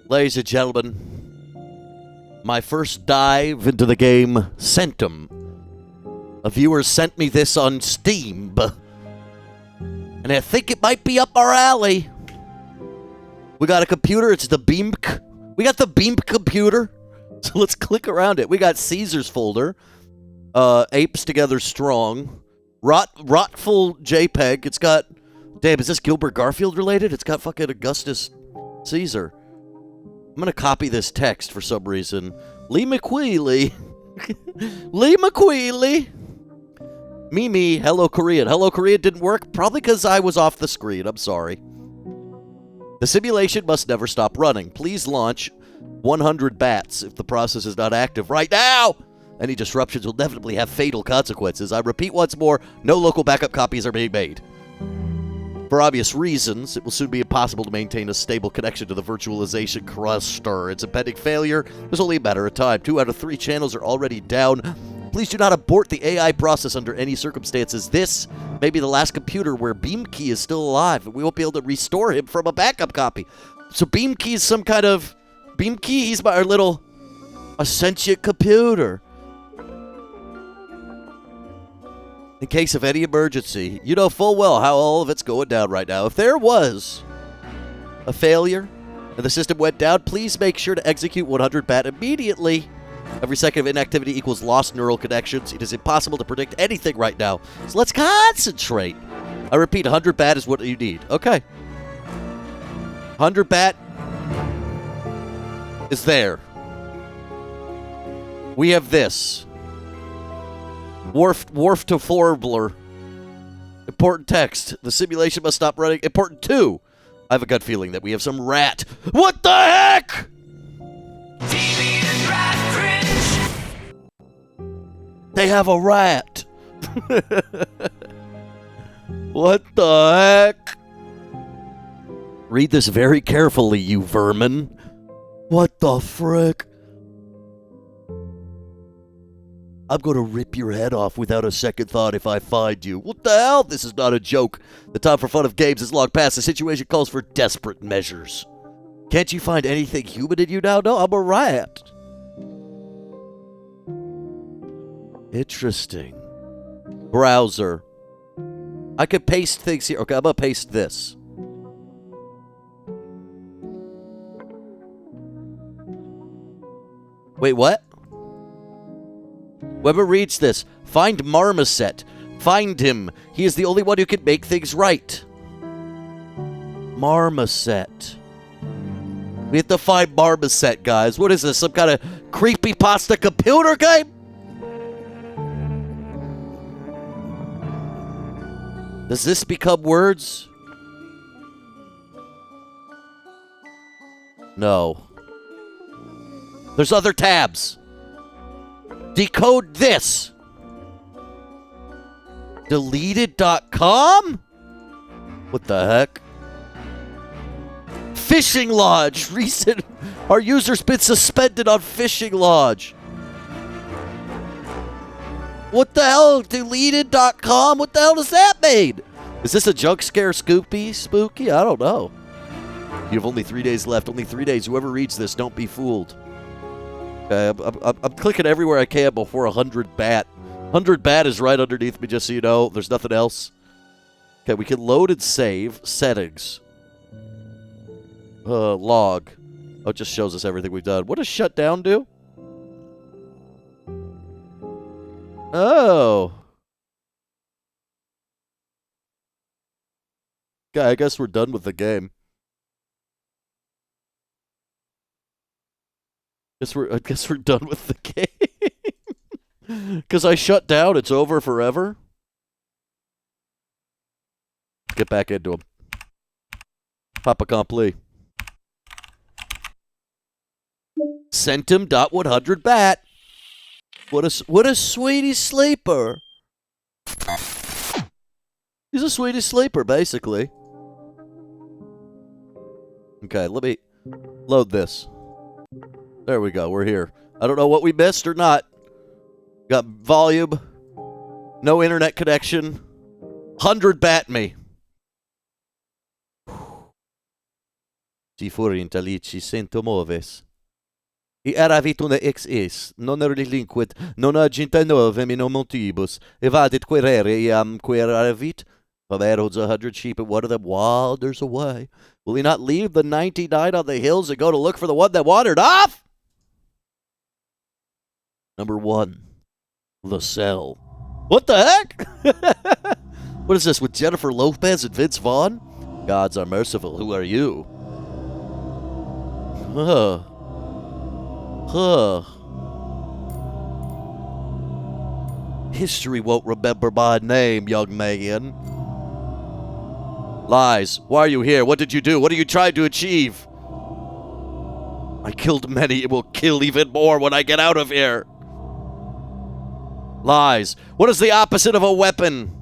Ladies and gentlemen, my first dive into the game Centum. A viewer sent me this on Steam, and I think it might be up our alley. We got a computer, it's the Beamk. We got the Beamk computer, so let's click around it. We got Caesar's folder, Apes Together Strong, Rotful JPEG. It's got, damn, is this Gilbert Garfield related? It's got fucking Augustus Caesar. I'm gonna copy this text for some reason. Lee McQueely. Lee McQueely. Mimi, hello Korean. Hello Korean didn't work, probably because I was off the screen. I'm sorry. The simulation must never stop running. Please launch 100 bats if the process is not active right now. Any disruptions will inevitably have fatal consequences. I repeat once more, no local backup copies are being made. For obvious reasons, it will soon be impossible to maintain a stable connection to the virtualization cluster. Its impending failure is only a matter of time. 2 out of 3 channels are already down. Please do not abort the AI process under any circumstances. This may be the last computer where Beamkey is still alive, and we won't be able to restore him from a backup copy. So Beamkey is some kind of... Beamkey, he's our little sentient computer. In case of any emergency, you know full well how all of it's going down right now. If there was a failure and the system went down, please make sure to execute 100 bat immediately. Every second of inactivity equals lost neural connections. It is impossible to predict anything right now, so let's concentrate. I repeat, 100 bat is what you need. Okay. 100 bat is there. We have this. Wharf to Forbler. Important text. The simulation must stop running. Important 2. I have a gut feeling that we have some rat. What the heck? They have a rat. What the heck? Read this very carefully, you vermin. What the frick? I'm going to rip your head off without a second thought if I find you. What the hell? This is not a joke. The time for fun of games is long past. The situation calls for desperate measures. Can't you find anything human in you now? No, I'm a rat. Interesting. Browser. I could paste things here. Okay, I'm going to paste this. Wait, what? Whoever reads this, find Marmoset. Find him. He is the only one who can make things right. Marmoset. We have to find Marmoset, guys. What is this? Some kind of creepypasta computer game? Does this become words? No. There's other tabs. Decode this. Deleted.com? What the heck? Fishing Lodge. Recent. Our user's been suspended on Fishing Lodge. What the hell? Deleted.com? What the hell does that mean? Is this a junk scare spooky? I don't know. You have only 3 days left. Only 3 days. Whoever reads this, don't be fooled. Okay, I'm clicking everywhere I can before 100 bat. 100 bat is right underneath me, just so you know. There's nothing else. Okay, we can load and save. Settings. Log. Oh, it just shows us everything we've done. What does shutdown do? Oh. Okay, I guess we're done with the game. I guess we're done with the game. Because I shut down, it's over forever. Get back into him. Papa Compli. Centum.100 bat. What a sweetie sleeper. He's a sweetie sleeper, basically. Okay, let me load this. There we go, we're here. I don't know what we missed or not. Got volume. No internet connection. 100 bat me. Si fuori intalici sento moves. I eravit una ex es, non relinquit, non agita novem in montibus, evadit querere iam queravit, Vaveros 100 sheep, and one of them wanders away. Will he not leave the 99 on the hills and go to look for the one that wandered off? Number 1, The Cell. What the heck? What is this, with Jennifer Lopez and Vince Vaughn? Gods are merciful. Who are you? History won't remember my name, young man. Lies. Why are you here? What did you do? What are you trying to achieve? I killed many. It will kill even more when I get out of here. Lies. What is the opposite of a weapon?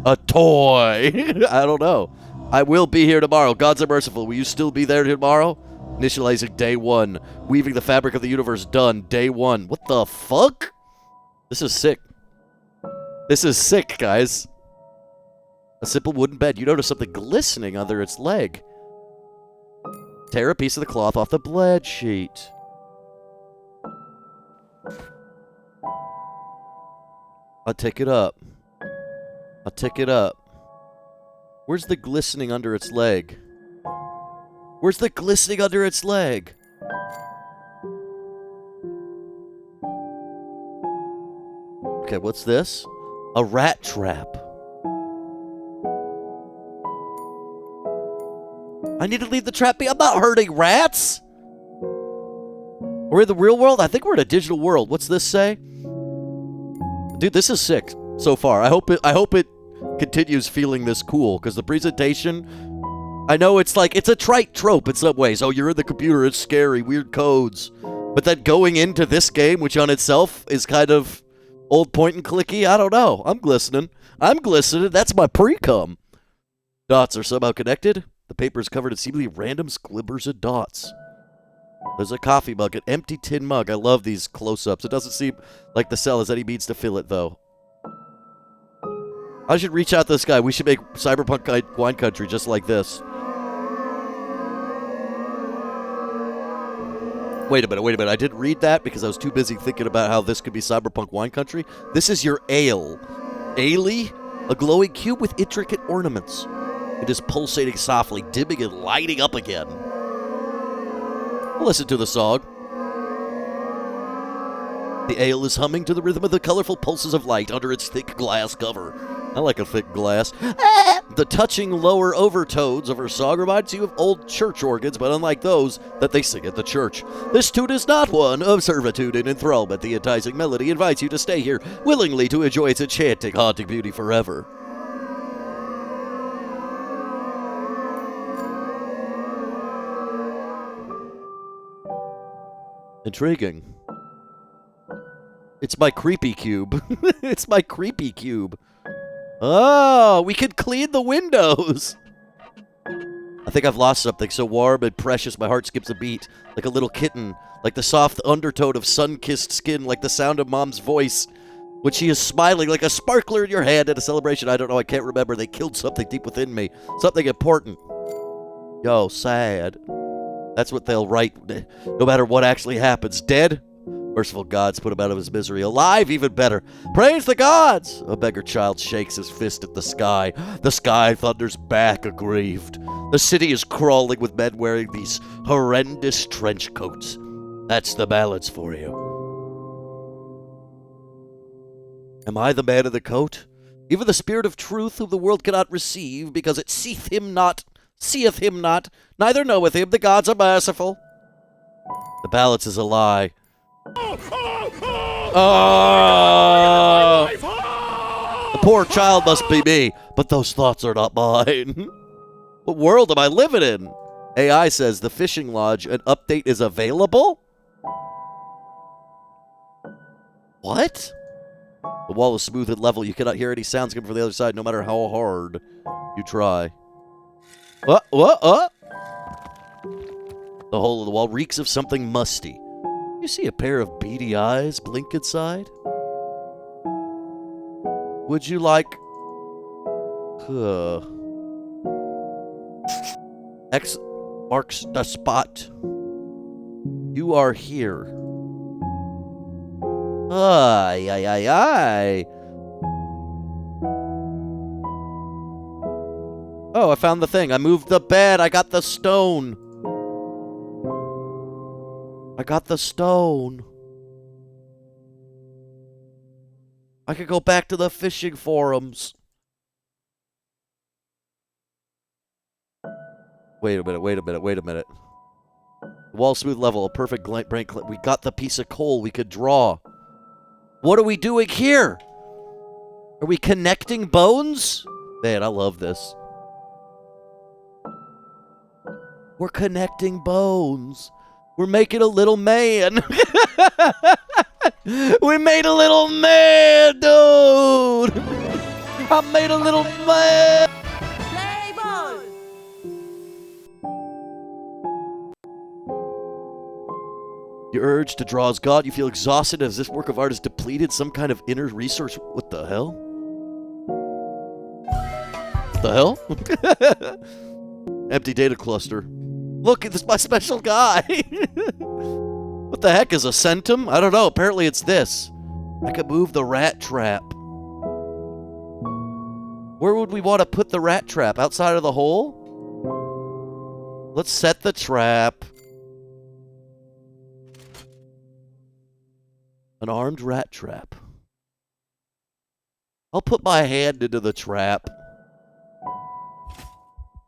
A toy. I don't know. I will be here tomorrow. Gods are merciful. Will you still be there tomorrow? Initializing day 1. Weaving the fabric of the universe done. Day 1. What the fuck? This is sick. This is sick, guys. A simple wooden bed. You notice something glistening under its leg. Tear a piece of the cloth off the bed sheet. I'll take it up. I'll take it up. Where's the glistening under its leg? Where's the glistening under its leg? Okay, what's this? A rat trap. I need to leave the trap be. I'm not hurting rats. We're in the real world? I think we're in a digital world. What's this say? Dude, this is sick so far. I hope it continues feeling this cool, because the presentation, I know it's like, it's a trite trope in some ways. Oh, you're in the computer, it's scary, weird codes. But then going into this game, which on itself is kind of old point and clicky, I don't know. I'm glistening. I'm glistening. That's my pre-cum. Dots are somehow connected. The paper is covered in seemingly random slibbers of dots. There's a coffee mug, an empty tin mug. I love these close-ups. It doesn't seem like the cell has any means to fill it, though. I should reach out to this guy. We should make Cyberpunk Wine Country just like this. Wait a minute. I didn't read that because I was too busy thinking about how this could be Cyberpunk Wine Country. This is your ale. Ale? A glowing cube with intricate ornaments. It is pulsating softly, dimming and lighting up again. Listen to the song. The ale is humming to the rhythm of the colorful pulses of light under its thick glass cover. I like a thick glass. The touching lower overtones of her song reminds you of old church organs, but unlike those that they sing at the church. This tune is not one of servitude and enthrallment. The enticing melody invites you to stay here, willingly to enjoy its enchanting, haunting beauty forever. Intriguing. It's my creepy cube. It's my creepy cube. Oh, we can clean the windows. I think I've lost something so warm and precious my heart skips a beat. Like a little kitten. Like the soft undertone of sun-kissed skin. Like the sound of mom's voice when she is smiling. Like a sparkler in your hand at a celebration. I don't know, I can't remember. They killed something deep within me. Something important. Yo, sad. That's what they'll write, no matter what actually happens. Dead? Merciful gods put him out of his misery. Alive, even better. Praise the gods! A beggar child shakes his fist at the sky. The sky thunders back, aggrieved. The city is crawling with men wearing these horrendous trench coats. That's the balance for you. Am I the man in the coat? Even the spirit of truth whom the world cannot receive, because it seeth him not, neither knoweth him. The gods are merciful. The balance is a lie. The poor child must be me, but those thoughts are not mine. What world am I living in? AI says the fishing lodge, an update is available? What? The wall is smooth and level. You cannot hear any sounds coming from the other side, no matter how hard you try. The hole in the wall reeks of something musty. You see a pair of beady eyes blink inside? Would you like... X marks the spot. You are here. Ay, ay, ay, ay. Oh, I found the thing. I moved the bed. I got the stone. I got the stone. I could go back to the fishing forums. Wait a minute, wait a minute, wait a minute. Wall smooth level, a perfect brain clip. We got the piece of coal we could draw. What are we doing here? Are we connecting bones? Man, I love this. We're connecting bones. We're making a little man. We made a little man, dude. I made a little man. Your urge to draw is gone. You feel exhausted as this work of art is depleted. Some kind of inner resource. What the hell? What the hell? Empty data cluster. Look, this is my special guy. What the heck is a centum? I don't know. Apparently it's this. I could move the rat trap. Where would we want to put the rat trap? Outside of the hole? Let's set the trap. An armed rat trap. I'll put my hand into the trap.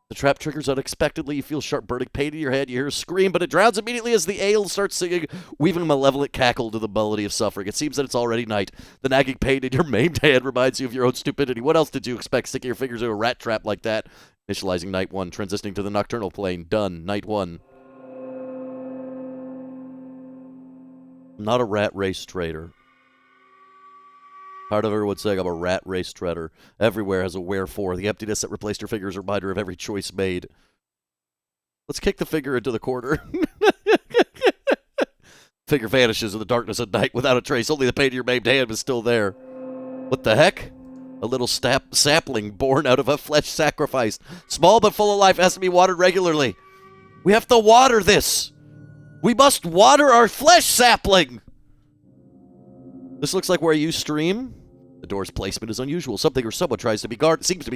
The trap triggers unexpectedly. You feel sharp burning pain in your head. You hear a scream, but it drowns immediately as the ale starts singing, weaving a malevolent cackle to the melody of suffering. It seems that it's already night. The nagging pain in your maimed hand reminds you of your own stupidity. What else did you expect, sticking your fingers in a rat trap like that? Initializing night 1, transitioning to the nocturnal plane. Done. Night 1. I'm not a rat race trader. Part of everyone saying I'm a rat race treader. Everywhere has a wherefore. The emptiness that replaced your figure is a reminder of every choice made. Let's kick the figure into the corner. Figure vanishes in the darkness of night without a trace. Only the pain of your maimed hand is still there. What the heck? A little sapling born out of a flesh sacrifice. Small but full of life, has to be watered regularly. We have to water this. We must water our flesh sapling. This looks like where you stream. The door's placement is unusual. Something or someone seems to be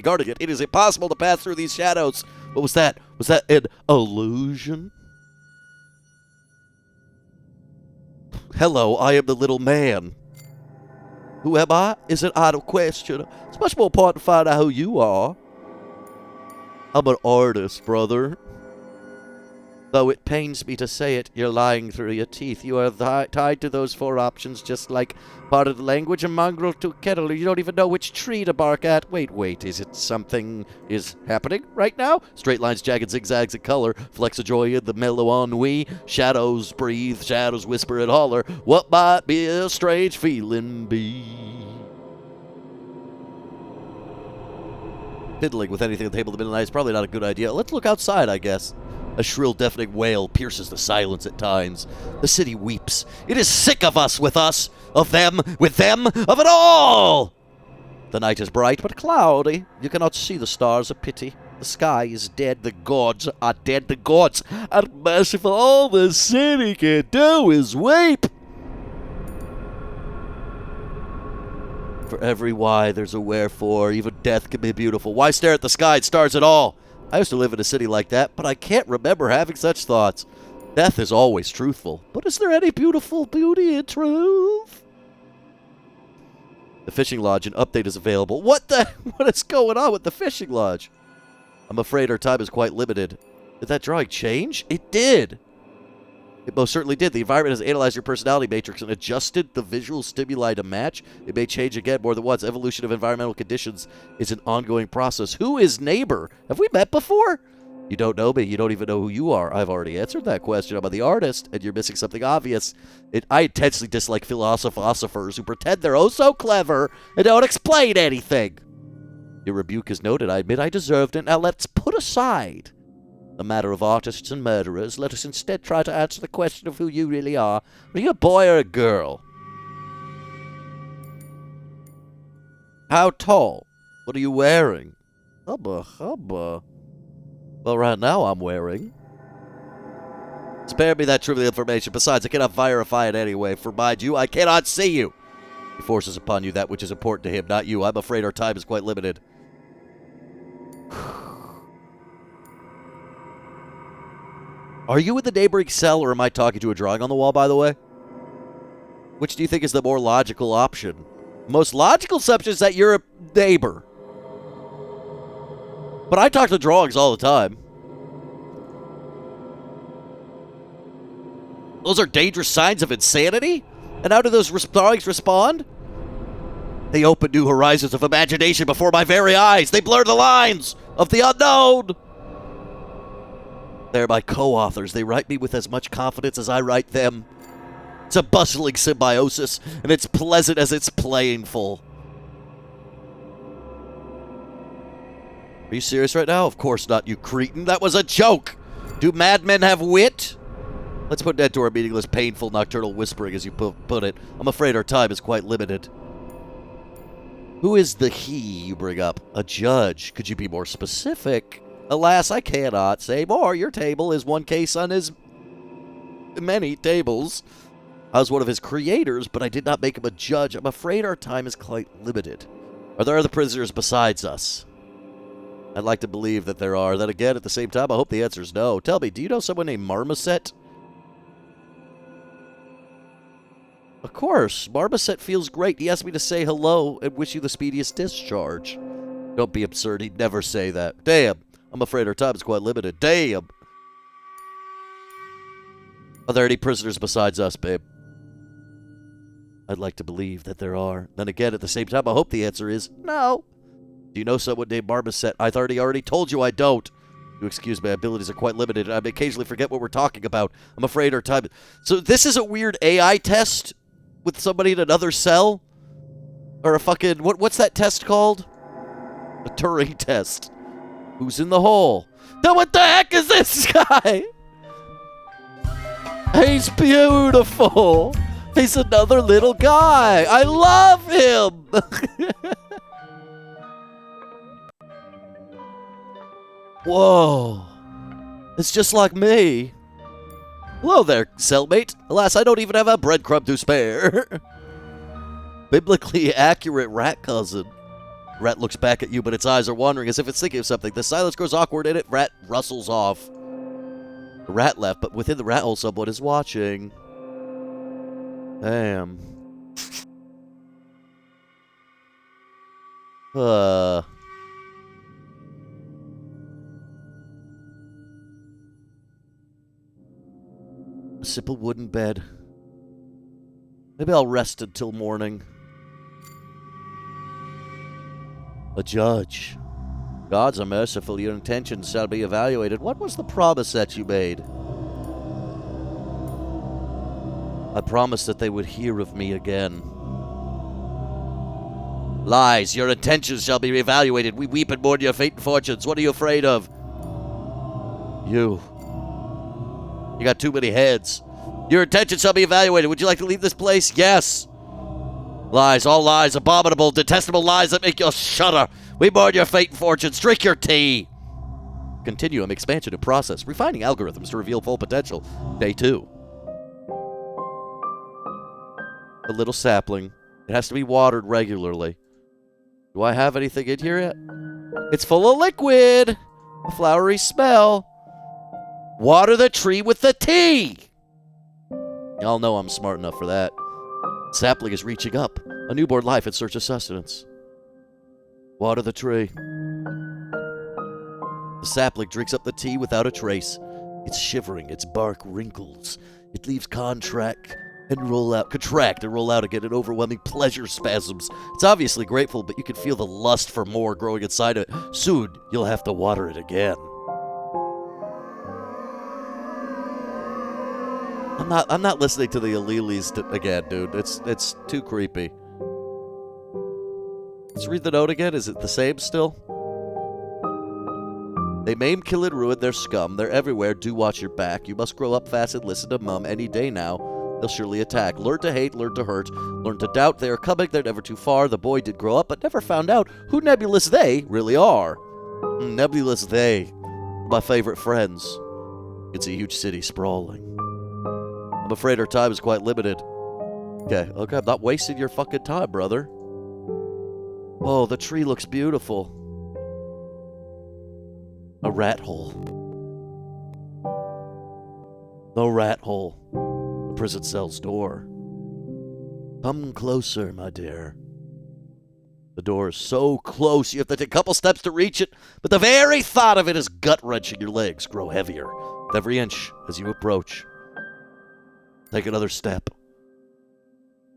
guarding it. It is impossible to pass through these shadows. What was that? Was that an illusion? Hello, I am the little man. Who am I? Is an idle question. It's much more important to find out who you are. I'm an artist, brother. Though it pains me to say it, you're lying through your teeth. You are tied to those 4 options, just like part of the language, a mongrel to a kettle. You don't even know which tree to bark at. Wait, is it something is happening right now? Straight lines, jagged zigzags of color, flecks of joy in the mellow ennui. Shadows breathe, shadows whisper and holler. What might be a strange feeling be? Fiddling with anything at the table at midnight is probably not a good idea. Let's look outside, I guess. A shrill, deafening wail pierces the silence at times. The city weeps. It is sick of us, of them, with them, of it all! The night is bright but cloudy. You cannot see the stars, a pity. The sky is dead. The gods are dead. The gods are merciful. All the city can do is weep. For every why, there's a wherefore. Even death can be beautiful. Why stare at the sky and stars at all? I used to live in a city like that, but I can't remember having such thoughts. Death is always truthful. But is there any beauty in truth? The fishing lodge, an update is available. What is going on with the fishing lodge? I'm afraid our time is quite limited. Did that drawing change? It did. It most certainly did. The environment has analyzed your personality matrix and adjusted the visual stimuli to match. It may change again more than once. Evolution of environmental conditions is an ongoing process. Who is neighbor? Have we met before? You don't know me. You don't even know who you are. I've already answered that question. I'm the artist, and you're missing something obvious. I intensely dislike philosophers who pretend they're oh so clever and don't explain anything. Your rebuke is noted. I admit I deserved it. Now let's put aside the matter of artists and murderers. Let us instead try to answer the question of who you really are. Are you a boy or a girl? How tall? What are you wearing? Hubba, hubba. Well, right now I'm wearing. Spare me that trivial information. Besides, I cannot verify it anyway. For mind you, I cannot see you. He forces upon you that which is important to him, not you. I'm afraid our time is quite limited. Are you in the neighboring cell, or am I talking to a drawing on the wall, by the way? Which do you think is the more logical option? Most logical assumption is that you're a neighbor. But I talk to drawings all the time. Those are dangerous signs of insanity? And how do those drawings respond? They open new horizons of imagination before my very eyes. They blur the lines of the unknown. They're my co-authors. They write me with as much confidence as I write them. It's a bustling symbiosis, and it's pleasant as it's painful. Are you serious right now? Of course not, you cretin. That was a joke. Do madmen have wit? Let's put an end to our meaningless, painful, nocturnal whispering, as you put it. I'm afraid our time is quite limited. Who is the he you bring up? A judge. Could you be more specific? Alas, I cannot say more. Your table is one case on his many tables. I was one of his creators, but I did not make him a judge. I'm afraid our time is quite limited. Are there other prisoners besides us? I'd like to believe that there are. Then again, at the same time, I hope the answer is no. Tell me, do you know someone named Marmoset? Of course. Marmoset feels great. He asked me to say hello and wish you the speediest discharge. Don't be absurd. He'd never say that. Damn. I'm afraid our time is quite limited. Damn. Are there any prisoners besides us, babe? I'd like to believe that there are. Then again, at the same time, I hope the answer is no. Do you know someone named Marmoset? I already told you I don't. You excuse my abilities are quite limited. I may occasionally forget what we're talking about. I'm afraid our time... So this is a weird AI test with somebody in another cell? Or a fucking... What's that test called? A Turing test. Who's in the hole? Now what the heck is this guy? He's beautiful. He's another little guy. I love him. Whoa. It's just like me. Hello there, cellmate. Alas, I don't even have a breadcrumb to spare. Biblically accurate rat cousin. Rat looks back at you, but its eyes are wandering as if it's thinking of something. The silence grows awkward and rat rustles off. The rat left, but within the rat hole someone is watching. Damn. A simple wooden bed. Maybe I'll rest until morning. A judge. Gods are merciful. Your intentions shall be evaluated. What was the promise that you made? I promised that they would hear of me again. Lies. Your intentions shall be evaluated. We weep and mourn your fate and fortunes. What are you afraid of? You. You got too many heads. Your intentions shall be evaluated. Would you like to leave this place? Yes. Lies, all lies, abominable, detestable lies that make you shudder. We mourn your fate and fortunes. Drink your tea. Continuum, expansion, and process. Refining algorithms to reveal full potential. Day 2. A little sapling. It has to be watered regularly. Do I have anything in here yet? It's full of liquid. A flowery smell. Water the tree with the tea. Y'all know I'm smart enough for that. Sapling is reaching up. A newborn life in search of sustenance. Water the tree. The sapling drinks up the tea without a trace. It's shivering, its bark wrinkles. It leaves contract and roll out again in overwhelming pleasure spasms. It's obviously grateful, but you can feel the lust for more growing inside of it. Soon, you'll have to water it again. I'm not listening to the Alleles again, dude. It's too creepy. Let's read the note again. Is it the same still? They maim, kill, and ruin their scum. They're everywhere. Do watch your back. You must grow up fast and listen to Mum any day now. They'll surely attack. Learn to hate, learn to hurt, learn to doubt. They are coming. They're never too far. The boy did grow up, but never found out who nebulous they really are. Nebulous they. my favorite friends. It's a huge city sprawling. I'm afraid our time is quite limited. Okay, I'm not wasting your fucking time, brother. Oh, the tree looks beautiful. A rat hole. No rat hole. The prison cell's door. Come closer, my dear. The door is so close, you have to take a couple steps to reach it, but the very thought of it is gut-wrenching. Your legs grow heavier with every inch as you approach. Take another step.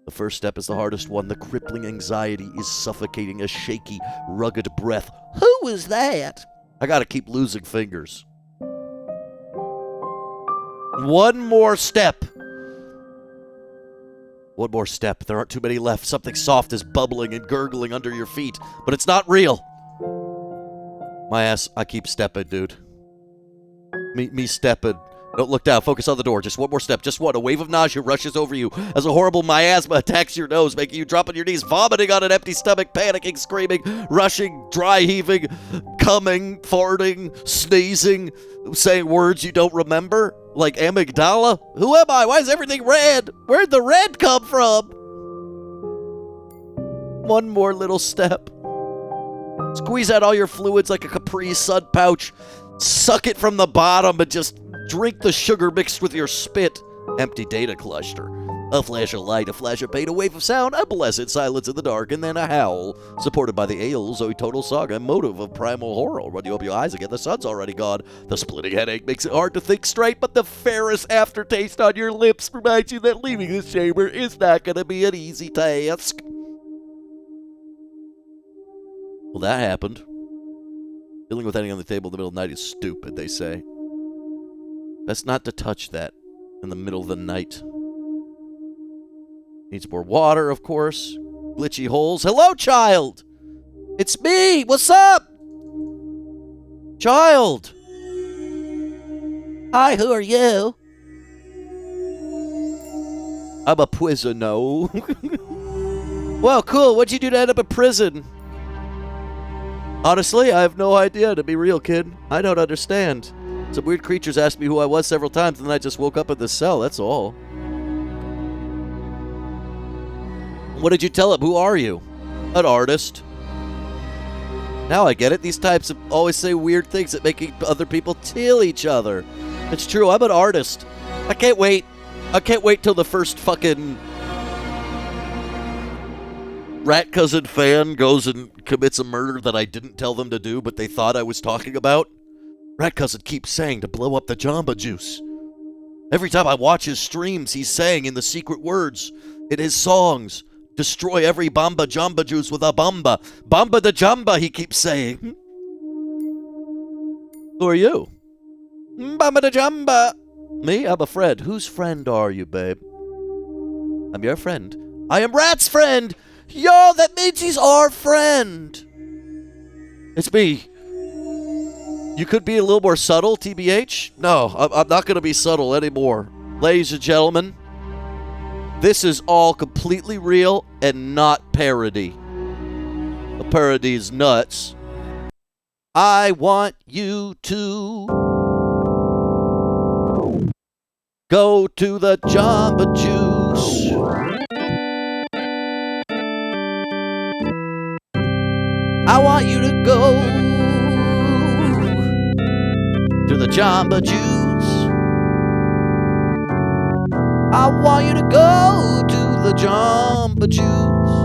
The first step is the hardest one. The crippling anxiety is suffocating, a shaky, rugged breath. Who was that? I gotta keep losing fingers. One more step. One more step. There aren't too many left. Something soft is bubbling and gurgling under your feet, but it's not real. My ass, I keep stepping, dude. Me stepping. Don't look down. Focus on the door. Just one more step. Just one. A wave of nausea rushes over you as a horrible miasma attacks your nose, making you drop on your knees, vomiting on an empty stomach, panicking, screaming, rushing, dry heaving, coming, farting, sneezing, saying words you don't remember, like amygdala. Who am I? Why is everything red? Where'd the red come from? One more little step. Squeeze out all your fluids like a Capri Sun pouch. Suck it from the bottom and just drink the sugar mixed with your spit. Empty data cluster. A flash of light, a flash of pain, a wave of sound, a blessed silence in the dark, and then a howl, supported by the ale, Zoe Total Saga, motive of primal horror. When you open your eyes again, the sun's already gone. The splitting headache makes it hard to think straight, but the ferrous aftertaste on your lips reminds you that leaving this chamber is not going to be an easy task. Well, that happened. Dealing with anything on the table in the middle of the night is stupid, they say. Best not to touch that in the middle of the night. Needs more water, of course. Glitchy holes. Hello, child! It's me! What's up? Child! Hi, who are you? I'm a prisoner. Well, cool. What'd you do to end up in prison? Honestly, I have no idea, to be real, kid. I don't understand. Some weird creatures asked me who I was several times, and then I just woke up in this cell, that's all. What did you tell him? Who are you? An artist. Now I get it. These types always say weird things that make other people kill each other. It's true, I'm an artist. I can't wait. I can't wait till the first fucking rat cousin fan goes and commits a murder that I didn't tell them to do, but they thought I was talking about. Rat cousin keeps saying to blow up the Jamba Juice. Every time I watch his streams, he's saying in the secret words, in his songs, destroy every Bamba Jamba Juice with a Bamba. Bamba the Jamba, he keeps saying. Who are you? Bamba the Jamba. Me? I'm a friend. Whose friend are you, babe? I'm your friend. I am Rat's friend! Yo, that means he's our friend. It's me. You could be a little more subtle, TBH. No, I'm not going to be subtle anymore. Ladies and gentlemen, this is all completely real and not parody. The parody is nuts. I want you to go to the Jamba Juice. I want you to go to the Jamba Juice. I want you to go to the Jamba Juice.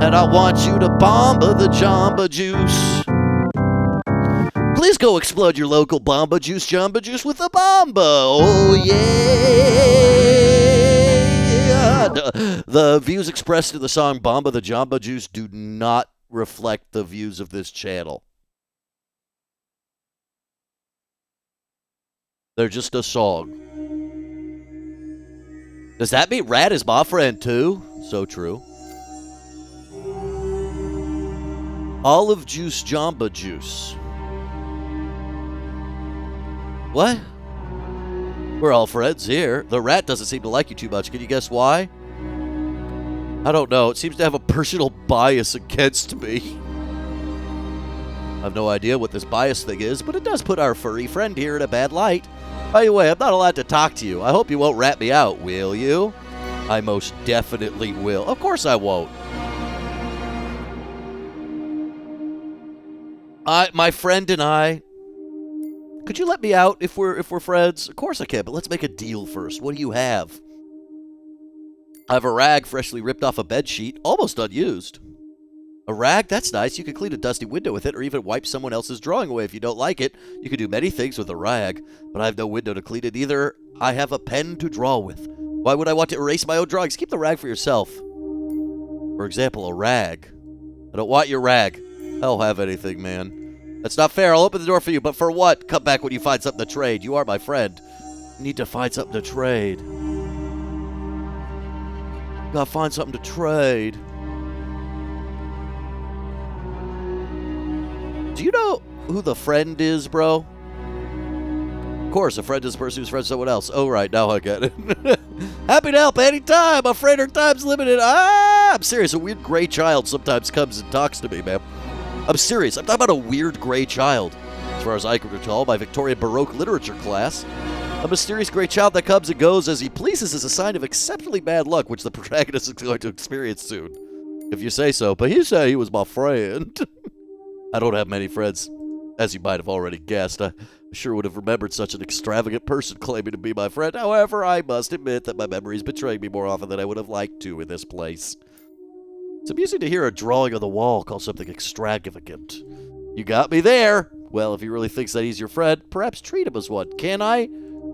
And I want you to Bamba the Jamba Juice. Please go explode your local Bamba Juice Jamba Juice with a Bamba. Oh yeah. The views expressed in the song Bamba the Jamba Juice do not reflect the views of this channel. They're just a song. Does that mean Rat is my friend too? So true. Olive Juice Jamba Juice. What? We're all friends here. The rat doesn't seem to like you too much. Can you guess why? I don't know. It seems to have a personal bias against me. I have no idea what this bias thing is, but it does put our furry friend here in a bad light. By the way, I'm not allowed to talk to you. I hope you won't rat me out, will you? I most definitely will. Of course I won't. My friend and I... Could you let me out if we're friends? Of course I can, but let's make a deal first. What do you have? I have a rag freshly ripped off a bedsheet, almost unused. A rag? That's nice. You can clean a dusty window with it or even wipe someone else's drawing away if you don't like it. You can do many things with a rag, but I have no window to clean it either. I have a pen to draw with. Why would I want to erase my own drawings? Keep the rag for yourself. For example, a rag. I don't want your rag. I don't have anything, man. That's not fair. I'll open the door for you, but for what? Come back when you find something to trade. You are my friend. You need to find something to trade. Gotta find something to trade. Do you know who the friend is, bro? Of course, a friend is a person who's friends with someone else. Oh, right, now I get it. Happy to help anytime. I'm afraid our time's limited. I'm serious. A weird gray child sometimes comes and talks to me, man. I'm serious. I'm talking about a weird gray child. As far as I can recall, my Victorian Baroque literature class. A mysterious gray child that comes and goes as he pleases is a sign of exceptionally bad luck, which the protagonist is going to experience soon. If you say so. But he said he was my friend. I don't have many friends, as you might have already guessed. I sure would have remembered such an extravagant person claiming to be my friend. However, I must admit that my memories betray me more often than I would have liked to in this place. It's amusing to hear a drawing on the wall call something extravagant. You got me there. Well, if he really thinks that he's your friend, perhaps treat him as one. Can I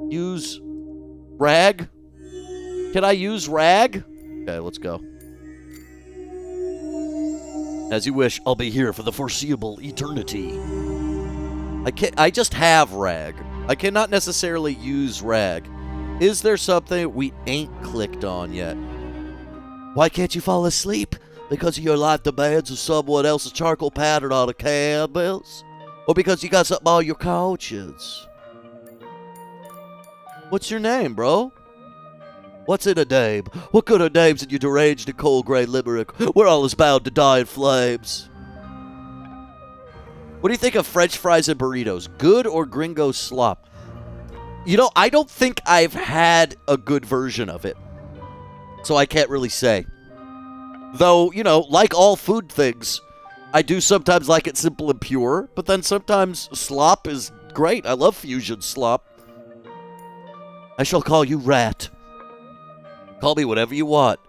use rag? Can I use rag? Okay, let's go. As you wish, I'll be here for the foreseeable eternity. I just have rag. I cannot necessarily use rag. Is there something we ain't clicked on yet? Why can't you fall asleep? Because your life demands of someone else's charcoal pattern on a canvas? Or because you got something on your conscience? What's your name, bro? What's in a name? What good are names in your deranged and cold gray limerick? We're all as bound to die in flames. What do you think of French fries and burritos? Good or gringo slop? You know, I don't think I've had a good version of it. So I can't really say. Though, you know, like all food things, I do sometimes like it simple and pure, but then sometimes slop is great. I love fusion slop. I shall call you Rat. Call me whatever you want.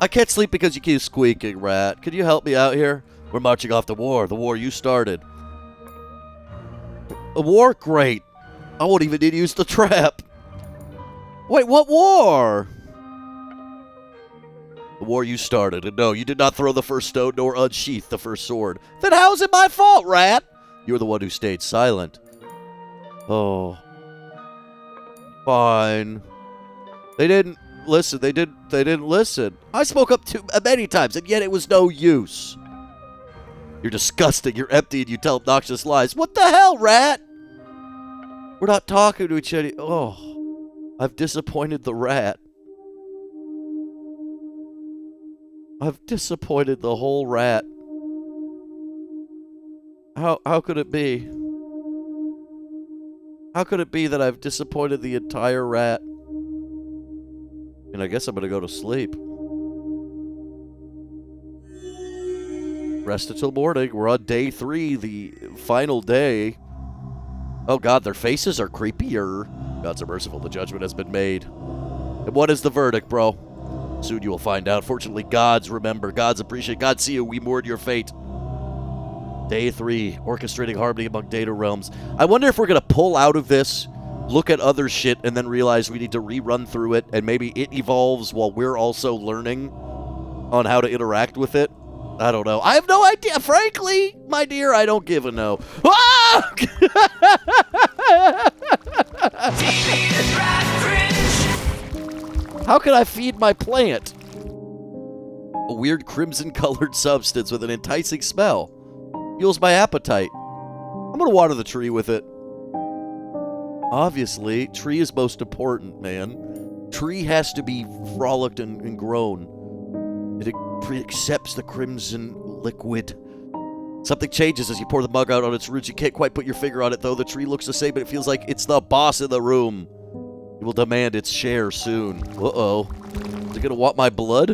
I can't sleep because you keep squeaking, Rat. Can you help me out here? We're marching off the war you started. A war? Great. I won't even need to use the trap. Wait, what war? The war you started. And no, you did not throw the first stone nor unsheath the first sword. Then how is it my fault, Rat? You're the one who stayed silent. Oh. Fine. They didn't listen. They didn't listen. I spoke up too many times, and yet it was no use. You're disgusting. You're empty, and you tell obnoxious lies. What the hell, Rat? We're not talking to each other. Oh, I've disappointed the rat. I've disappointed the whole rat. How could it be? How could it be that I've disappointed the entire rat? And I guess I'm going to go to sleep. Rest until morning. We're on day 3, the final day. Oh God, their faces are creepier. Gods are merciful. The judgment has been made. And what is the verdict, bro? Soon you will find out. Fortunately, gods remember. Gods appreciate. God see you. We mourn your fate. Day 3, orchestrating harmony among data realms. I wonder if we're going to pull out of this, look at other shit, and then realize we need to rerun through it, and maybe it evolves while we're also learning on how to interact with it. I don't know. I have no idea. Frankly, my dear, I don't give a no. Ah! How can I feed my plant? A weird crimson-colored substance with an enticing smell. Fuels my appetite. I'm going to water the tree with it. Obviously, tree is most important, man. Tree has to be frolicked and grown. It accepts the crimson liquid. Something changes as you pour the mug out on its roots. You can't quite put your finger on it, though. The tree looks the same, but it feels like it's the boss in the room. You will demand its share soon. Uh-oh. Is it gonna want my blood?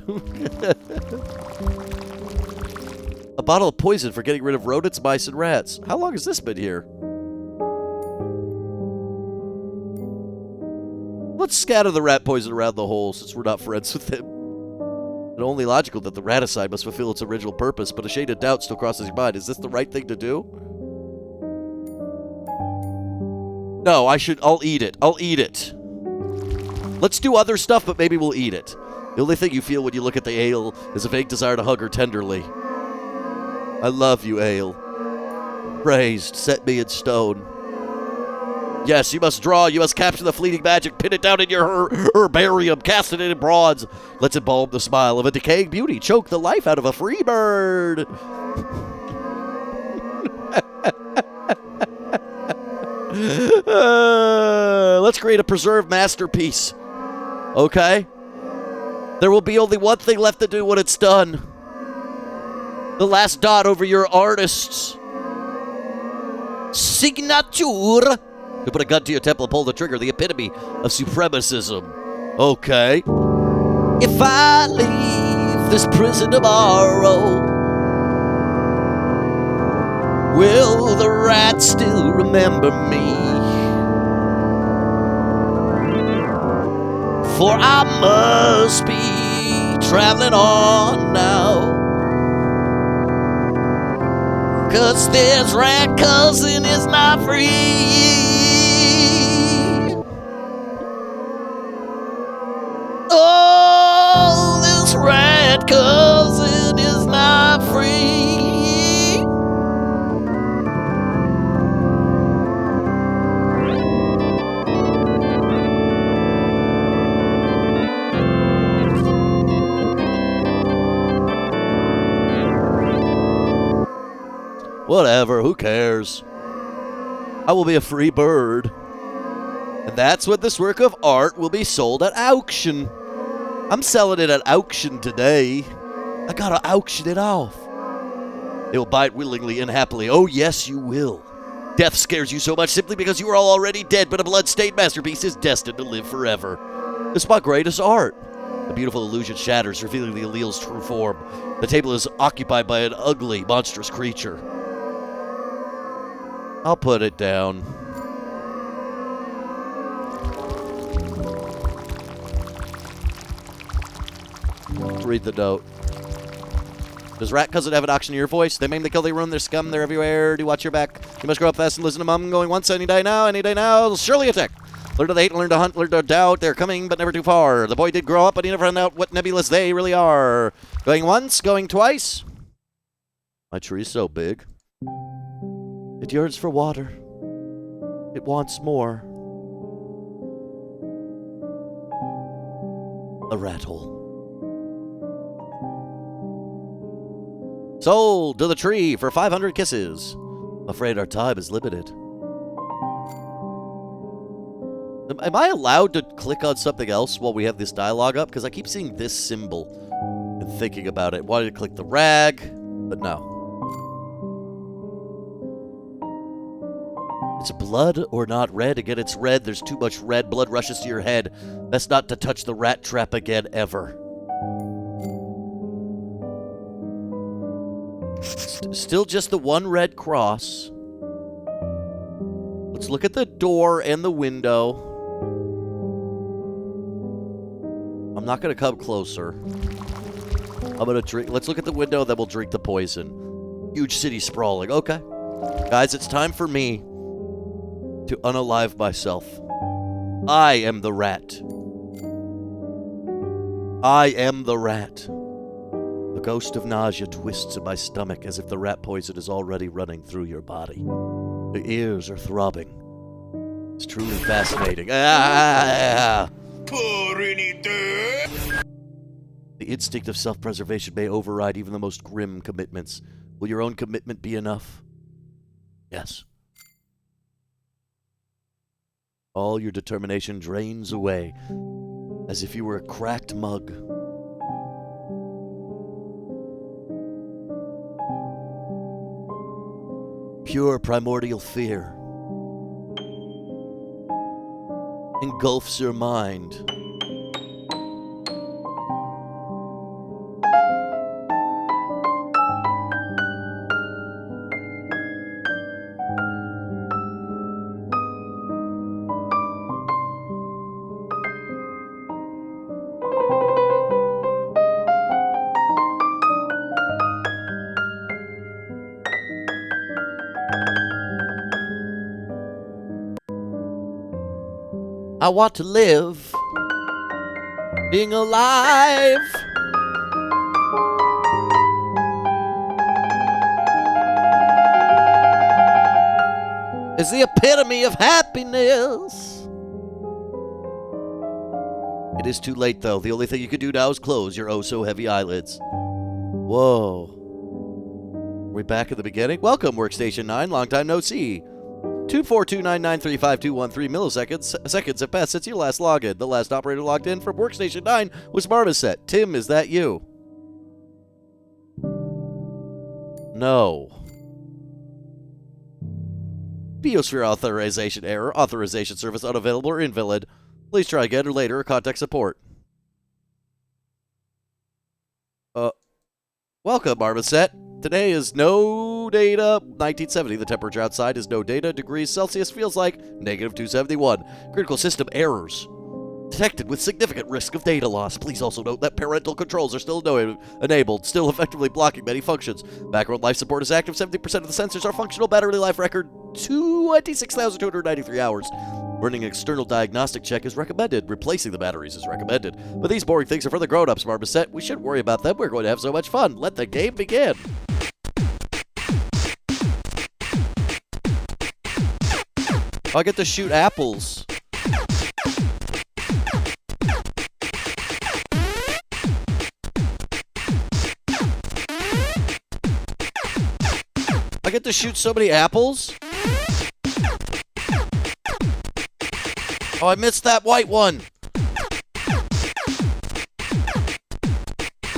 A bottle of poison for getting rid of rodents, mice, and rats. How long has this been here? Let's scatter the rat poison around the hole, since we're not friends with him. It's only logical that the raticide must fulfill its original purpose, but a shade of doubt still crosses your mind. Is this the right thing to do? No, I'll eat it. I'll eat it. Let's do other stuff, but maybe we'll eat it. The only thing you feel when you look at the ale is a vague desire to hug her tenderly. I love you, ale. Praised, set me in stone. Yes, you must draw, you must capture the fleeting magic, pin it down in your herbarium, cast it in bronze. Let's embalm the smile of a decaying beauty, choke the life out of a free bird. Let's create a preserved masterpiece. Okay? There will be only one thing left to do when it's done. The last dot over your artist's signature. You put a gun to your temple and pull the trigger, the epitome of supremacism. Okay. If I leave this prison tomorrow, will the rat still remember me? For I must be traveling on now, 'cause this rat cousin is not free. Oh, this rat cousin is not free. Whatever, who cares? I will be a free bird. And that's when this work of art will be sold at auction. I'm selling it at auction today. I gotta auction it off. They will buy it willingly and happily. Oh, yes, you will. Death scares you so much simply because you are all already dead, but a blood-stained masterpiece is destined to live forever. This is my greatest art. The beautiful illusion shatters, revealing the alleel's true form. The table is occupied by an ugly, monstrous creature. I'll put it down. Read the note. Does Rat Cousin have an auctioneer voice? They maim, they kill, they ruin, they're scum, they're everywhere. Do watch your back. You must grow up fast and listen to mum going once, any day now, surely attack. Learn to hate, learn to hunt, learn to doubt. They're coming, but never too far. The boy did grow up, but he never found out what nebulous they really are. Going once, going twice. My tree's so big. It yearns for water. It wants more. A rat hole. Sold to the tree for 500 kisses. I'm afraid our time is limited. Am I allowed to click on something else while we have this dialogue up? Because I keep seeing this symbol and thinking about it. Wanted to click the rag, but no. It's blood or not red. Again, it's red. There's too much red. Blood rushes to your head. Best not to touch the rat trap again, ever. Still just the one red cross. Let's look at the door and the window. I'm not going to come closer. I'm going to drink. Let's look at the window, then we'll drink the poison. Huge city sprawling. Okay. Guys, it's time for me to unalive myself. I am the rat. I am the rat. The ghost of nausea twists in my stomach as if the rat poison is already running through your body. The ears are throbbing. It's truly fascinating. The instinct of self-preservation may override even the most grim commitments. Will your own commitment be enough? Yes. All your determination drains away, as if you were a cracked mug. pure primordial fear engulfs your mind. I want to live, being alive. Is the epitome of happiness. It is too late, though. The only thing you can do now is close your oh-so-heavy eyelids. Whoa. We're back at the beginning? Welcome, Workstation 9. Long time no see. 242993523 milliseconds have passed since you last logged in. The last operator logged in from Workstation 9 was Marmoset. Tim, is that you? No. Biosphere authorization error. Authorization service unavailable or invalid. Please try again or later or contact support. Welcome, Marmoset. Today is no data. 1970. The temperature outside is no data. Degrees Celsius feels like negative 271. Critical system errors detected with significant risk of data loss. Please also note that parental controls are still enabled, still effectively blocking many functions. Background life support is active. 70% of the sensors are functional. Battery life record 26,293 hours. Running an external diagnostic check is recommended. Replacing the batteries is recommended. But these boring things are for the grown-ups, Marmoset. We shouldn't worry about them. We're going to have so much fun. Let the game begin. I get to shoot apples. I get to shoot so many apples? Oh, I missed that white one.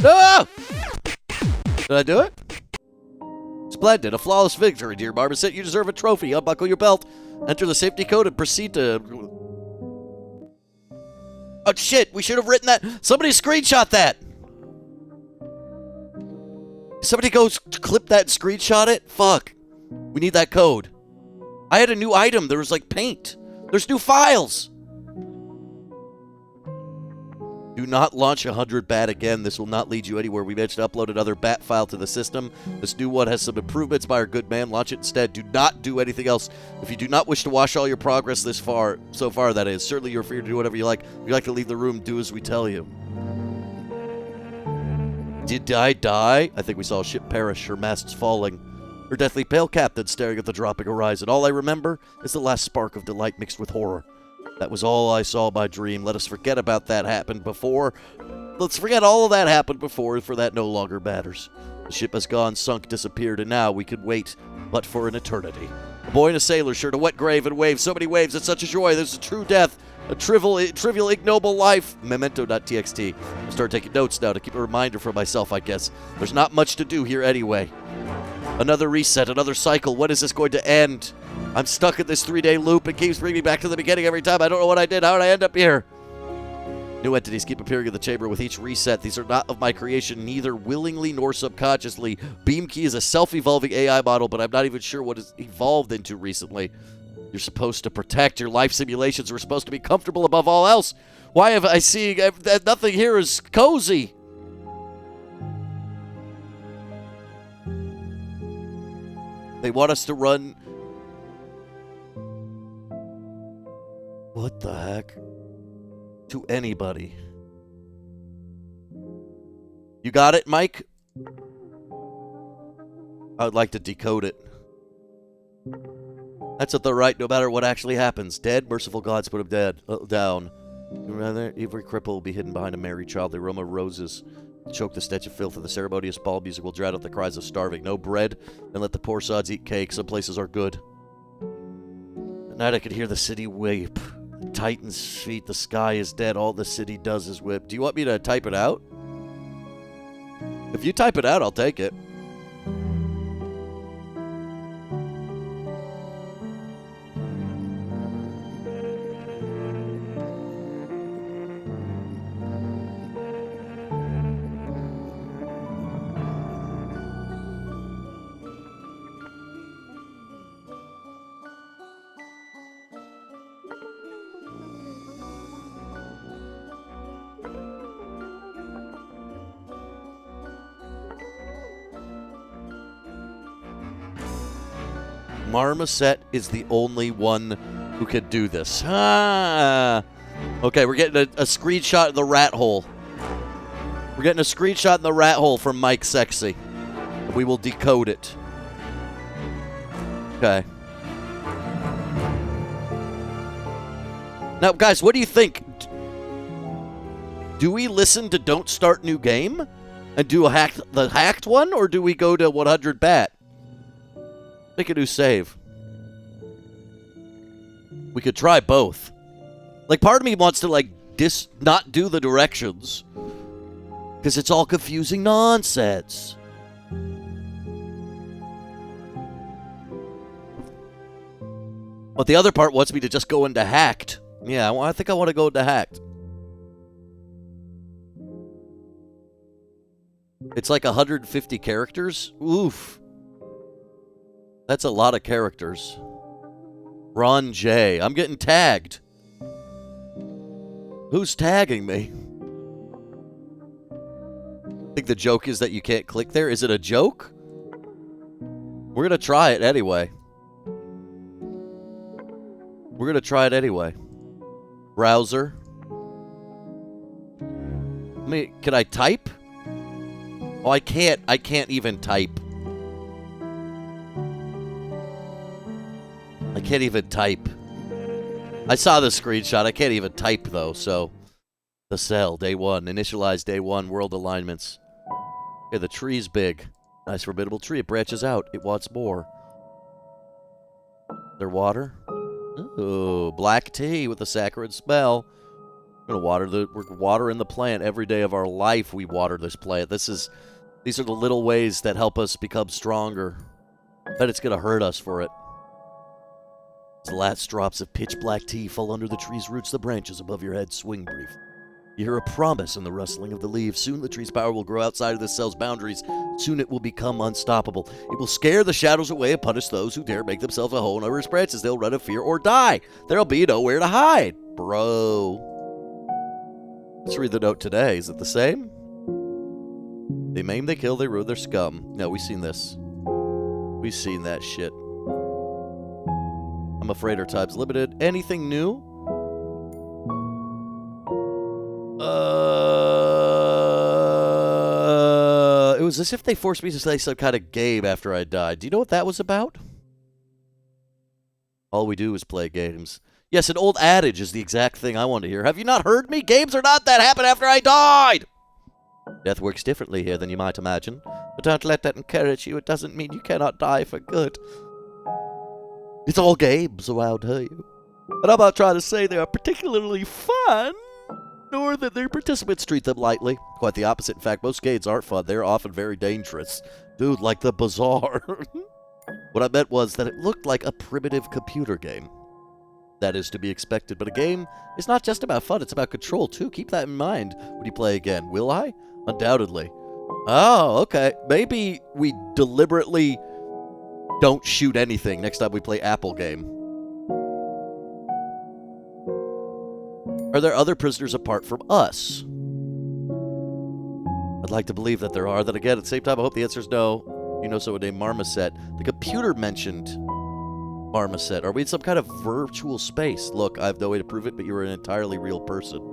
No! Did I do it? Splendid. A flawless victory, dear Marmoset. You deserve a trophy. Unbuckle your belt. Enter the safety code and proceed to... Oh, shit. We should have written that. Somebody screenshot that. Somebody go clip that and screenshot it? Fuck. We need that code. I had a new item. There was like paint. There's new files. Do not launch 100 bat again. This will not lead you anywhere. We managed to upload another bat file to the system. This new one has some improvements by our good man. Launch it instead. Do not do anything else. If you do not wish to watch all your progress so far, that is. Certainly you're free to do whatever you like. If you like to leave the room, do as we tell you. Did I die? I think we saw a ship perish, her masts falling. Her deathly pale captain staring at the dropping horizon. All I remember is the last spark of delight mixed with horror. That was all I saw in my dream. Let us forget about that happened before. Let's forget all of that happened before, for that no longer matters. The ship has gone, sunk, disappeared, and now we could wait, but for an eternity. A boy in a sailor shirt, a wet grave, and waves. So many waves, it's such a joy. There's a true death, a trivial, ignoble life. Memento.txt. I'll start taking notes now to keep a reminder for myself, I guess. There's not much to do here anyway. Another reset, another cycle. When is this going to end? I'm stuck in this 3-day loop. It keeps bringing me back to the beginning every time. I don't know what I did. How did I end up here? New entities keep appearing in the chamber with each reset. These are not of my creation, neither willingly nor subconsciously. Beamkey is a self-evolving AI model, but I'm not even sure what it's evolved into recently. You're supposed to protect. Your life simulations were supposed to be comfortable above all else. Why have I seen that nothing here is cozy? They want us to run... What the heck? To anybody. You got it, Mike? I would like to decode it. That's what they're right, no matter what actually happens. Dead, merciful gods put him down. Rather, every cripple will be hidden behind a merry child. The aroma of roses choke the stench of filth, and the ceremonious ball music will drown out the cries of starving. No bread, then let the poor sods eat cake. Some places are good. At night I could hear the city weep. The Titan's feet, the sky is dead. All the city does is whip. Do you want me to type it out? If you type it out, I'll take it. Marmoset is the only one who could do this. Ah. Okay, we're getting a screenshot in the rat hole. We're getting a screenshot in the rat hole from Mike Sexy. We will decode it. Okay. Now, guys, what do you think? Do we listen to Don't Start New Game and do the hacked one, or do we go to 100 bat? Make a new save. We could try both. Like, part of me wants to, like, not do the directions. Because it's all confusing nonsense. But the other part wants me to just go into hacked. Yeah, I think I want to go into hacked. It's like 150 characters. Oof. That's a lot of characters. Ron J. I'm getting tagged. Who's tagging me? I think the joke is that you can't click there. Is it a joke? We're going to try it anyway. We're going to try it anyway. Browser. Can I type? Oh, I can't even type. I can't even type. I saw the screenshot. I can't even type, though, so... The cell, day 1. Initialize day 1. World alignments. Okay, the tree's big. Nice formidable tree. It branches out. It wants more. There water? Ooh, black tea with a saccharine smell. We're watering the plant every day of our life. We water this plant. These are the little ways that help us become stronger. Bet it's gonna hurt us for it. As the last drops of pitch black tea fall under the tree's roots, the branches above your head swing briefly. You hear a promise in the rustling of the leaves. Soon the tree's power will grow outside of this cell's boundaries. Soon it will become unstoppable. It will scare the shadows away and punish those who dare make themselves a hole over its branches. They'll run in fear or die. There'll be nowhere to hide. Bro. Let's read the note today. Is it the same? They maim, they kill, they ruin, they're scum. No, we've seen this. We've seen that shit. I'm afraid our time's limited. Anything new? It was as if they forced me to play some kind of game after I died. Do you know what that was about? All we do is play games. Yes, an old adage is the exact thing I want to hear. Have you not heard me? Games are not that happen after I died! Death works differently here than you might imagine. But don't let that encourage you. It doesn't mean you cannot die for good. It's all games around you. And I'm not trying to say they are particularly fun, nor that their participants treat them lightly. Quite the opposite. In fact, most games aren't fun. They're often very dangerous. Dude, like the Bazaar. What I meant was that it looked like a primitive computer game. That is to be expected, but a game is not just about fun, it's about control, too. Keep that in mind when you play again. Will I? Undoubtedly. Oh, okay. Maybe we deliberately don't shoot anything next time we play Apple game. Are there other prisoners apart from us? I'd like to believe that there are. Then again, at the same time, I hope the answer is no. You know someone named Marmoset. The computer mentioned Marmoset. Are we in some kind of virtual space? Look, I have no way to prove it, but you're an entirely real person.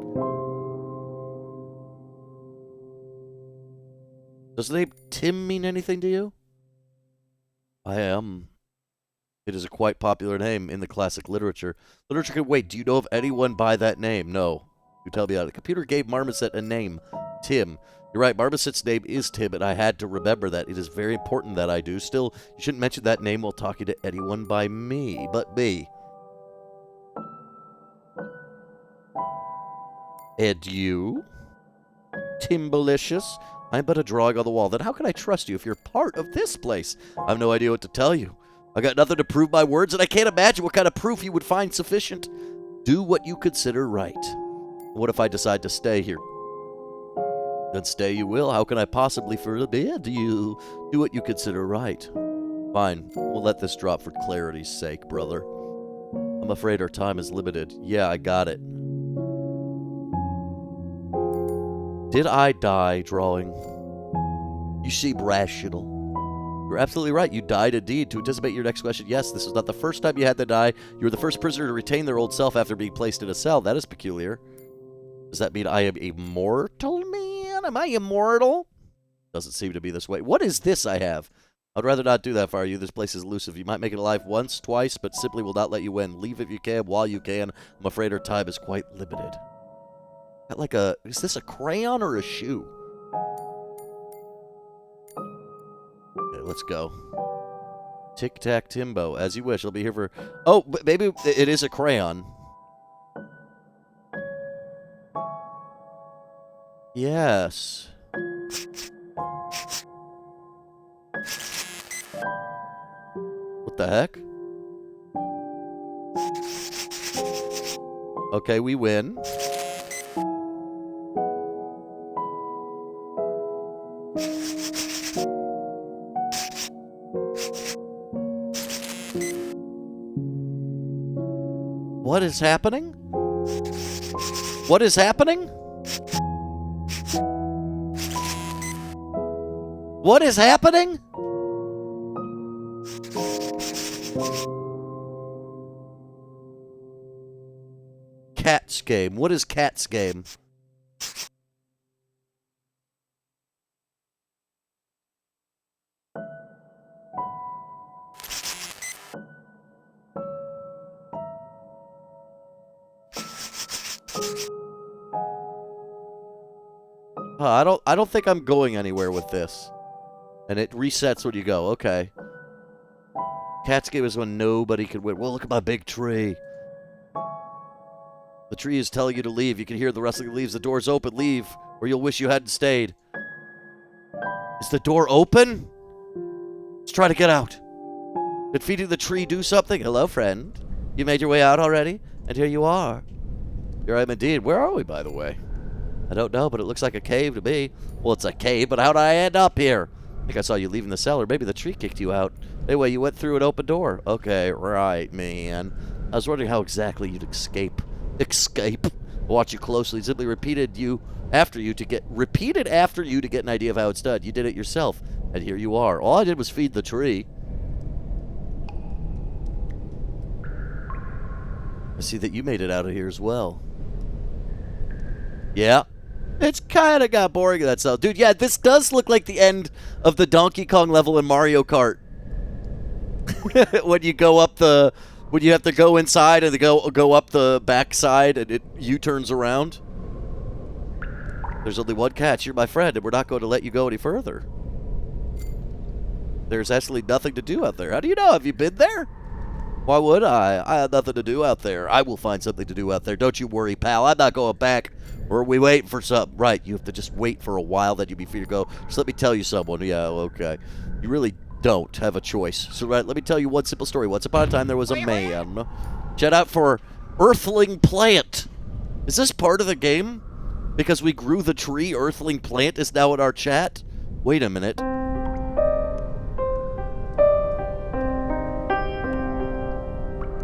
Does the name Tim mean anything to you? I am. It is a quite popular name in the classic literature. Literature can wait. Do you know of anyone by that name? No. You tell me about it. The computer gave Marmoset a name. Tim. You're right, Marmoset's name is Tim, and I had to remember that. It is very important that I do. Still, you shouldn't mention that name while talking to anyone by me, but me. And you? Timbalicious? I'm but a drawing on the wall. Then how can I trust you if you're part of this place? I have no idea what to tell you. I got nothing to prove my words, and I can't imagine what kind of proof you would find sufficient. Do what you consider right. What if I decide to stay here? Then stay you will. How can I possibly forbid you? Do what you consider right. Fine. We'll let this drop for clarity's sake, brother. I'm afraid our time is limited. Yeah, I got it. Did I die drawing? You seem rational. You're absolutely right. You died indeed. To anticipate your next question, yes, this was not the first time you had to die. You were the first prisoner to retain their old self after being placed in a cell. That is peculiar. Does that mean I am immortal, man? Am I immortal? Doesn't seem to be this way. What is this I have? I'd rather not do that for you. This place is elusive. You might make it alive once, twice, but simply will not let you in. Leave if you can, while you can. I'm afraid our time is quite limited. Got like a... Is this a crayon or a shoe? Okay, let's go. Tic-tac-timbo. As you wish. I'll be here for... Oh, but maybe it is a crayon. Yes. What the heck? Okay, we win. What is happening? What is happening? What is happening? Cat's game. What is Cat's game? I don't think I'm going anywhere with this. And it resets when you go. Okay. Cat's game is when nobody can win. Well, look at my big tree. The tree is telling you to leave. You can hear the rustling of leaves. The door's open. Leave, or you'll wish you hadn't stayed. Is the door open? Let's try to get out. Did feeding the tree do something? Hello, friend. You made your way out already? And here you are. Here I am indeed. Where are we, by the way? I don't know, but it looks like a cave to me. Well, it's a cave, but how did I end up here? I think I saw you leaving the cellar. Maybe the tree kicked you out. Anyway, you went through an open door. Okay, right, man. I was wondering how exactly you'd escape. Escape. Watch you closely. Simply repeated after you to get an idea of how it's done. You did it yourself, and here you are. All I did was feed the tree. I see that you made it out of here as well. Yeah. It's kind of got boring in that cell. Dude, yeah, this does look like the end of the Donkey Kong level in Mario Kart. When you have to go inside and go up the back side and it U-turns around. There's only one catch. You're my friend, and we're not going to let you go any further. There's absolutely nothing to do out there. How do you know? Have you been there? Why would I? I have nothing to do out there. I will find something to do out there. Don't you worry, pal. I'm not going back. Or are we waiting for something? Right, you have to just wait for a while, then you'll be free to go. Just let me tell you someone. Yeah, okay. You really don't have a choice. So, right, let me tell you one simple story. Once upon a time, there was a man. Shout out for Earthling Plant. Is this part of the game? Because we grew the tree, Earthling Plant is now in our chat? Wait a minute.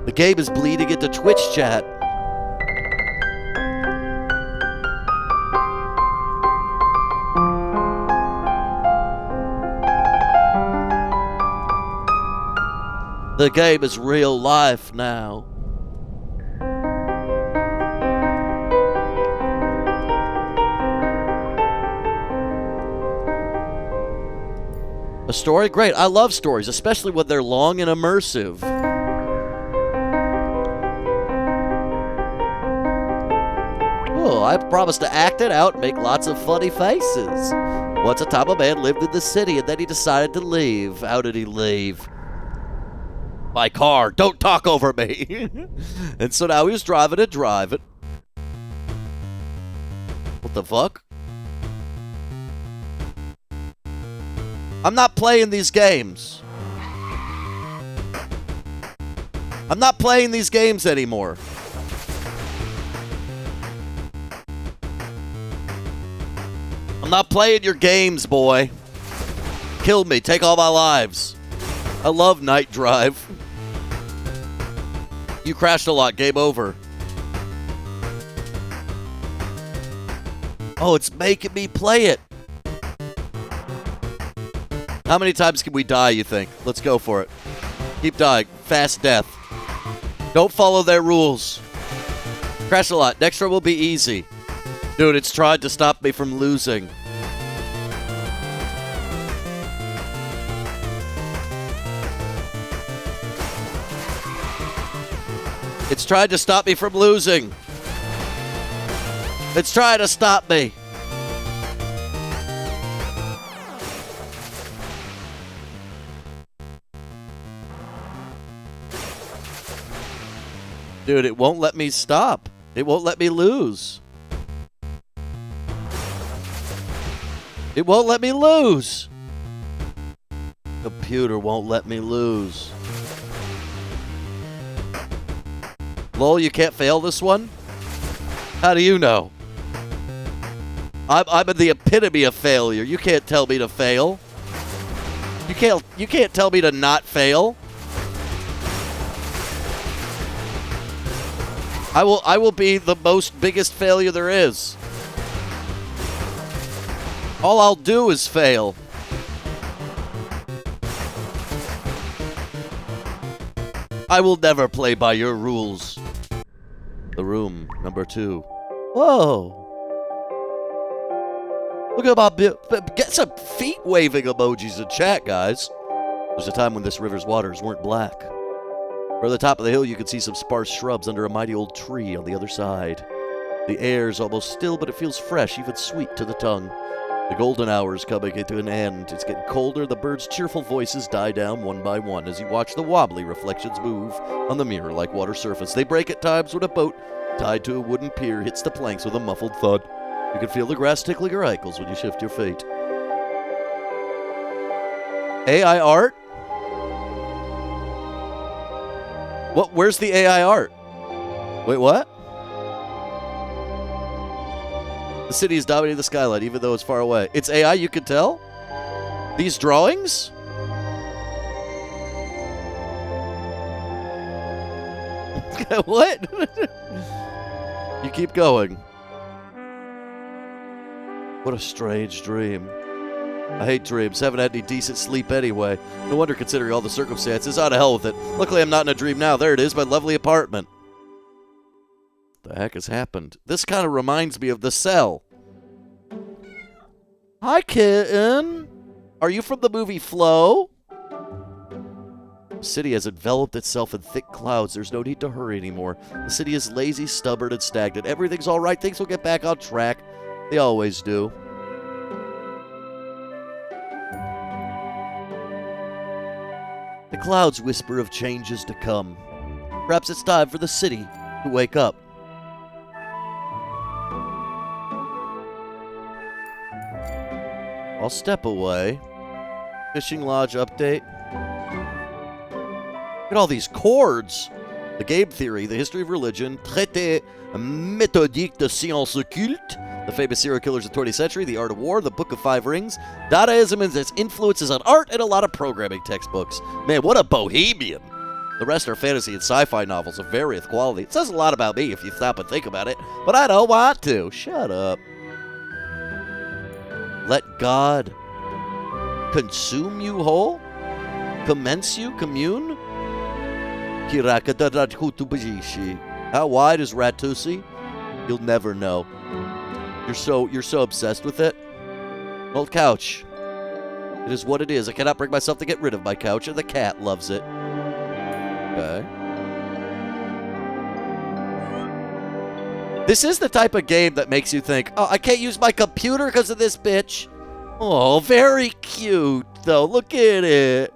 The game is bleeding into Twitch chat. The game is real life now. A story? Great. I love stories, especially when they're long and immersive. Oh, I promised to act it out and make lots of funny faces. Once a time, a man lived in the city, and then he decided to leave. How did he leave? My car. Don't talk over me. And so now he was driving and driving. What the fuck? I'm not playing these games. I'm not playing these games anymore. I'm not playing your games, boy. Kill me. Take all my lives. I love Night Drive. You crashed a lot. Game over. Oh, it's making me play it. How many times can we die, you think? Let's go for it. Keep dying. Fast death. Don't follow their rules. Crash a lot. Next round will be easy. Dude, it's tried to stop me from losing. It's tried to stop me from losing. It's trying to stop me. Dude, it won't let me stop. It won't let me lose. It won't let me lose. Computer won't let me lose. Lol, you can't fail this one? How do you know? I'm the epitome of failure. You can't tell me to fail. You can't tell me to not fail. I will be the most biggest failure there is. All I'll do is fail. I will never play by your rules. The room, number 2. Whoa. Look at my... Get some feet waving emojis in chat, guys. There's a time when this river's waters weren't black. From the top of the hill, you can see some sparse shrubs under a mighty old tree on the other side. The air's almost still, but it feels fresh, even sweet to the tongue. The golden hour's coming to an end. It's getting colder. The birds' cheerful voices die down one by one as you watch the wobbly reflections move on the mirror like water surface. They break at times when a boat tied to a wooden pier hits the planks with a muffled thud. You can feel the grass tickling your ankles when you shift your feet. AI art? What? Where's the AI art? Wait, what? The city is dominating the skyline, even though it's far away. It's AI, you can tell? These drawings? What? You keep going. What a strange dream. I hate dreams. Haven't had any decent sleep anyway. No wonder, considering all the circumstances. Out of hell with it. Luckily, I'm not in a dream now. There it is, my lovely apartment. What the heck has happened? This kind of reminds me of The Cell. Hi, kitten. Are you from the movie Flow? The city has enveloped itself in thick clouds. There's no need to hurry anymore. The city is lazy, stubborn, and stagnant. Everything's all right. Things will get back on track. They always do. The clouds whisper of changes to come. Perhaps it's time for the city to wake up. I'll step away. Fishing lodge update. Look at all these chords. The game theory, the history of religion, traité méthodique de science occulte, the famous serial killers of the 20th century, the art of war, the Book of Five Rings, Dadaism and its influences on art, and a lot of programming textbooks. Man, what a bohemian. The rest are fantasy and sci-fi novels of various quality. It says a lot about me if you stop and think about it, but I don't want to. Shut up. Let God consume you whole? Commence you? Commune? How wide is Ratusi? You'll never know. You're so obsessed with it. Old couch. It is what it is. I cannot bring myself to get rid of my couch, and the cat loves it. Okay. This is the type of game that makes you think, oh, I can't use my computer because of this bitch. Oh, very cute, though. Look at it.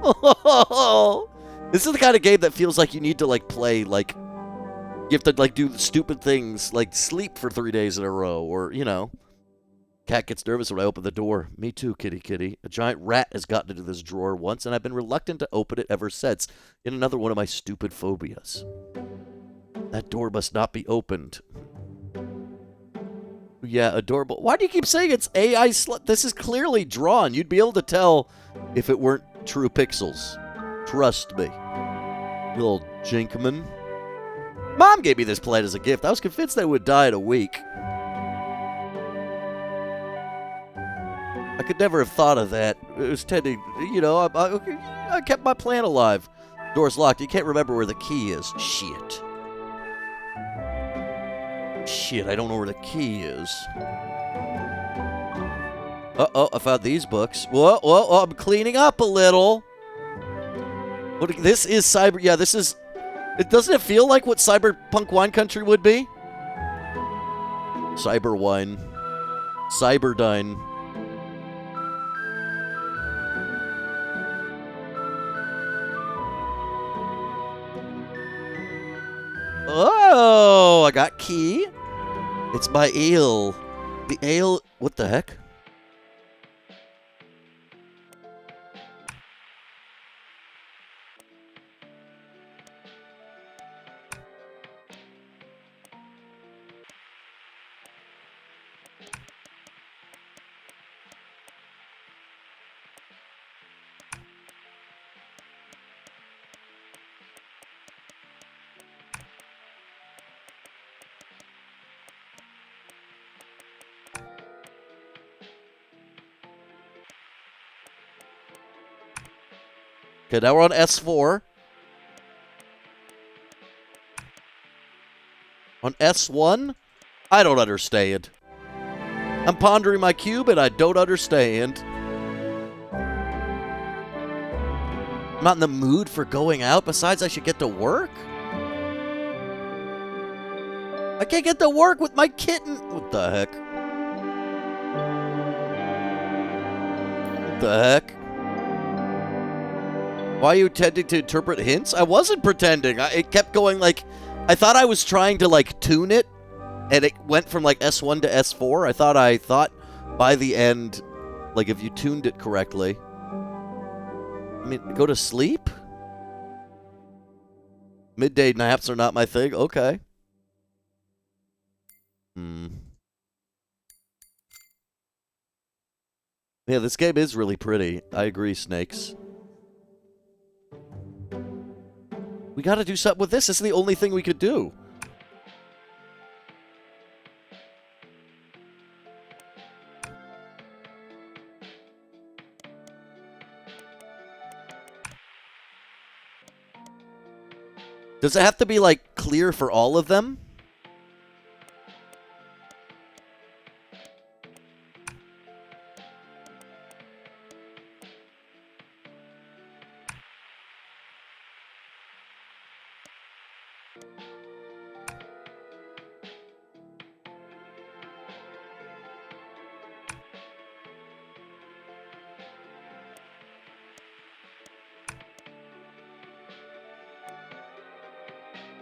Oh. This is the kind of game that feels like you need to, like, play, like, you have to, like, do stupid things, like sleep for 3 days in a row, or, you know. Cat gets nervous when I open the door. Me too, kitty kitty. A giant rat has gotten into this drawer once, and I've been reluctant to open it ever since. In another one of my stupid phobias. That door must not be opened. Yeah, adorable. Why do you keep saying it's AI This is clearly drawn. You'd be able to tell if it weren't true pixels. Trust me. Little Jinkman. Mom gave me this plant as a gift. I was convinced that it would die in a week. I I could never have thought of that. It was tending, you know, I kept my plan alive. Door's locked. You can't remember where the key is. Shit. Shit, I don't know where the key is. Uh-oh, I found these books. Whoa, I'm cleaning up a little. What? This is cyber... Yeah, this is... Doesn't it feel like what Cyberpunk Wine Country would be? Cyber wine. Cyberdyne. Oh, I got key. It's my ale. The ale... What the heck? Okay, now we're on S4. On S1? I don't understand. I'm pondering my cube and I don't understand. I'm not in the mood for going out. Besides, I should get to work. I can't get to work with my kitten. What the heck? What the heck? Why are you tending to interpret hints? I wasn't pretending. It kept going like... I thought I was trying to, like, tune it, and it went from, like, S1 to S4. I thought by the end, like, if you tuned it correctly... I mean, go to sleep? Midday naps are not my thing? Okay. Yeah, this game is really pretty. I agree, Snakes. We gotta do something with this. This is the only thing we could do. Does it have to be, like, clear for all of them?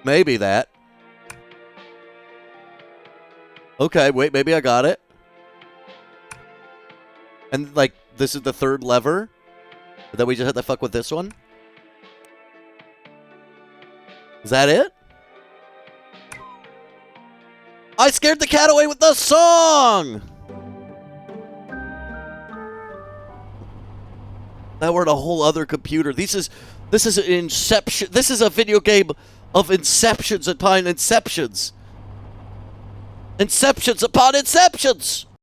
Maybe that. Okay, wait, maybe I got it. And, like, this is the third lever? That we just had to fuck with this one? Is that it? I scared the cat away with the song! Now we're in a whole other computer. This is an Inception. This is a video game of inceptions upon inceptions. Inceptions upon inceptions!